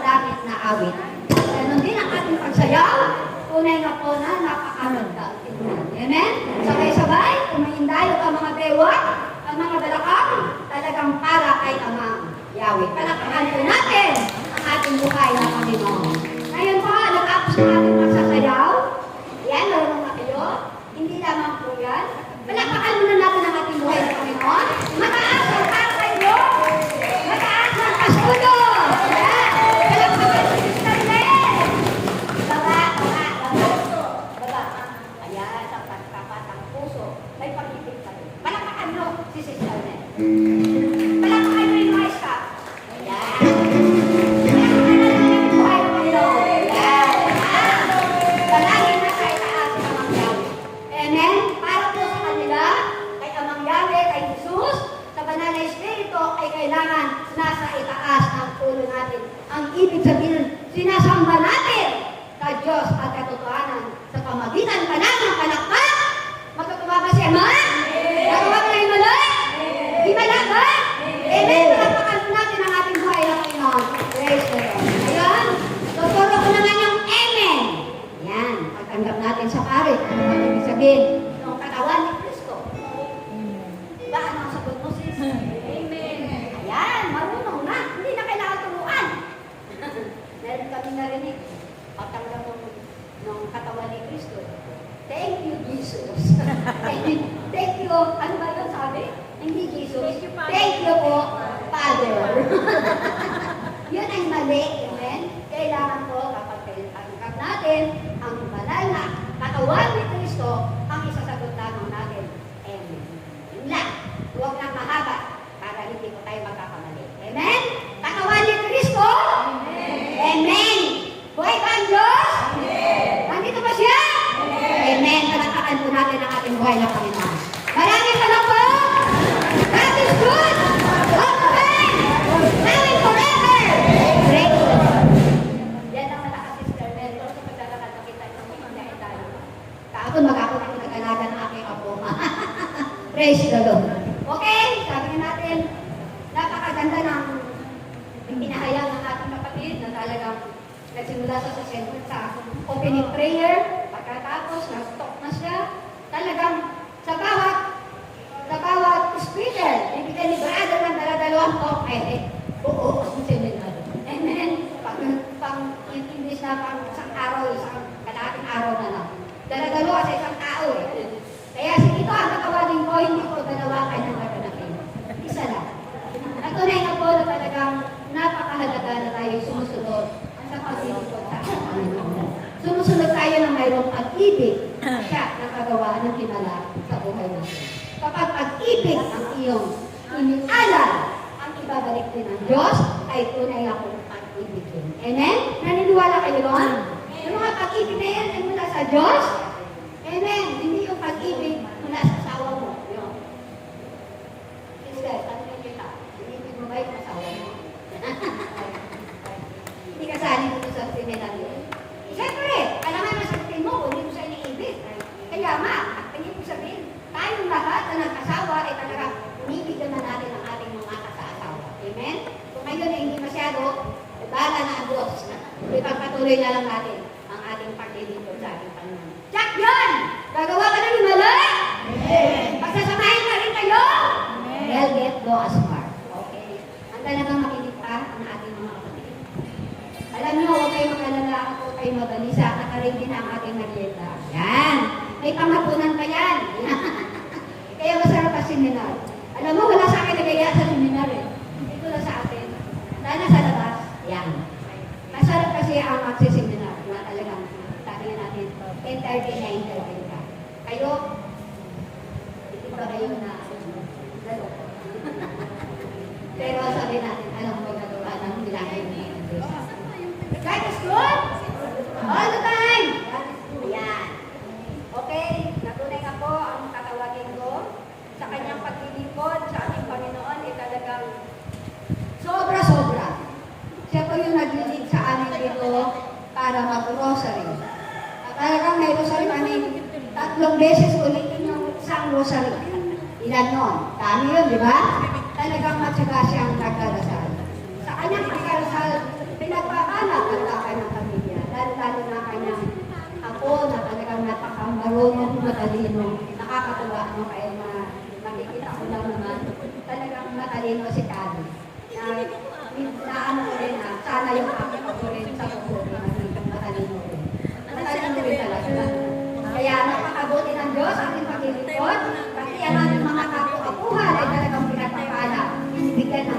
langit na awit. Ganon din ang ating pagsayaw. Tunay nga po na napakaganda. Amen? Sabay-sabay, kumahindayo ang mga dewa, ang mga dalakang, talagang para kay Amang Yahweh. Palakpakan po natin ang ating buhay na Panginoon. Ngayon po, natapos ang ating magsasayaw. Yan, marunong na kayo. Hindi lamang po yan. Palakpakan muna natin ang ating buhay na Panginoon. Mataas ang para kayo. Mataas ang kastudo. Yan. Palakpakan si Sister Nel. Baba. Ayan, sa pagkapatang puso. May pag-ibig ka rin. Palakpakan mo si Sister Nel. Palakpakan mo yung mga staff. Ayan. Palakpakan na natin ang buhay na Panginoon. Ayan. Palaging nasa itaas si Amang Yahweh. Amen? Para po sa kanila, kay Amang Yahweh, kay Jesus, sa banal na Espiritu, ay kailangan nasa itaas ang ulo natin. Ang ibig sabihin, sinasamba natin sa Diyos at katotohanan sa pamagitan pa ng palakpak. Magkatuwa ba si Ama? Magkatuwa ba yung malay? Di ba lang ba? Amen? Palakpakan po natin ang ating buhay na Panginoon. Praise the Lord. Ayan. Tuturo ko naman yung Amen. Yan, pagtanggap natin sa pare. Ano ba ibig sabihin? Yung katawan ni Kristo. Diba? Ano ang sagot mo, sis? Amen. Ayan, marunong na. Hindi na kailangan turuan. Meron kami narinig. Pagtanggap mo ng katawan ni Kristo. Thank you, Jesus. Thank you. Ano ba yun sabi? Hindi Jesus. Thank you po, Father. Yun ay mali. Amen? Kailangan po kapag tanggap natin ang banal na katawan ni Kristo, ang isasagot lamang natin. Amen. Yun lang. Huwag nang mahaba para hindi po tayo magkakamali. Amen? Katawan ni Kristo? Amen. Amen. Buhay ba ang Diyos? Amen. Nandito ba siya? Amen. Palakpakan po natin ang ating buhay na Panginoon. Maraming salamat po. God is good. All the time. Now and forever. Praise the Lord. Yan ang malakas, Sister Mel. Pero sa paglalakad na kita, hindi tayo. Kaapon, mag-akot ako nag-alaga ng aking apo. Praise the Lord. Okay, sabi nga natin, napakaganda ng pinahayag ng ating kapatid na talagang nagsimula sa sentence sa opening prayer. Pagkatapos, nag-talk na siya. Talagang sa bawat speaker, ibigay ni Brother ng dala-dalawang talk. Oo, ang seminar. Amen. Pang-English na pang isang araw, isang kalahating araw na lang. Dala-dalawa sa isang tao Kaya ito ang tatawagin ko, hindi ko dalawa kayo ng gaganakin. Isa lang. Natunay na po na talagang napakahalaga na tayo sumusunod sa pag-ibig sa Panginoon. Sumusunod tayo ng mayroong pag-ibig siya na kagawa ng hinala sa buhay natin. Kapag pag-ibig ang iyong inialal, ang ibabalik din ng Diyos ay tunay akong pag-ibig yun. Amen? Naniniwala kayo doon? Yung mga pag-ibig na yan ay mula sa Diyos? Amen? Hindi yung pag-ibig mula sa asawa mo. Yun. Sister, ano yung kita? Inibig mo ba yung asawa mo? Hindi kasali dito sa seminaryo. Siyempre, kailangan masagutin mo kung hindi mo siya iniibig. Kaya ang ibig sabihin, tayong lahat na nag-asawa ay talaga inibig naman natin ang ating mga kasa-asawa. Amen? Kung ngayon ay hindi masyado, bahala na ang Diyos. Ipagpatuloy na lang natin ang ating paglilingkod sa ating Panginoon. Jack yun! Gagawa ka ng himala? Amen! Pagsasamahin na rin kayo? Amen! Well, get go as far. Okay? Ang talagang makinig pa ang ating mga kapatid. Alam niyo, huwag kayo makalala ako kayo mabalisa. Nakarin din ang ating naglita. Yan! May panghapunan pa yan. Kaya masarap ang seminar. Alam mo, wala sa akin nagaya sa seminar Dito lang sa atin. Sana sa labas. Yan. Masarap kasi ang magsiseminar. Na talagang, sabi nga natin, entertain na entertain ka. Kayo, hindi ba kayo na lalo? Pero sabi natin, alam mo nagawa ng bilangin ni Diyos. God is good all the time. Ayan. Okay, natunay nga po ang tatawagin ko sa kanyang paglilingkod sa ating Panginoon ay talagang sobra-sobra. Siya po yung naglilid sa amin dito para mag-rosary. Talagang may rosary kami 3 beses ulitin yung isang rosary. Ilan nun? Dami yun, di ba? Talagang matyaga siyang nagdarasal. Sa kanyang pagdarasal, pinagpapa marunong, matalino. Nakakatuwa no kayo na nakikita ko lang naman talagang matalino si Kali. Na ano ko rin na sana yung aking ako rin sa pupuri maging matalino rin. Matalino rin talaga. Kaya napakabuti ng Diyos aking paglilingkod.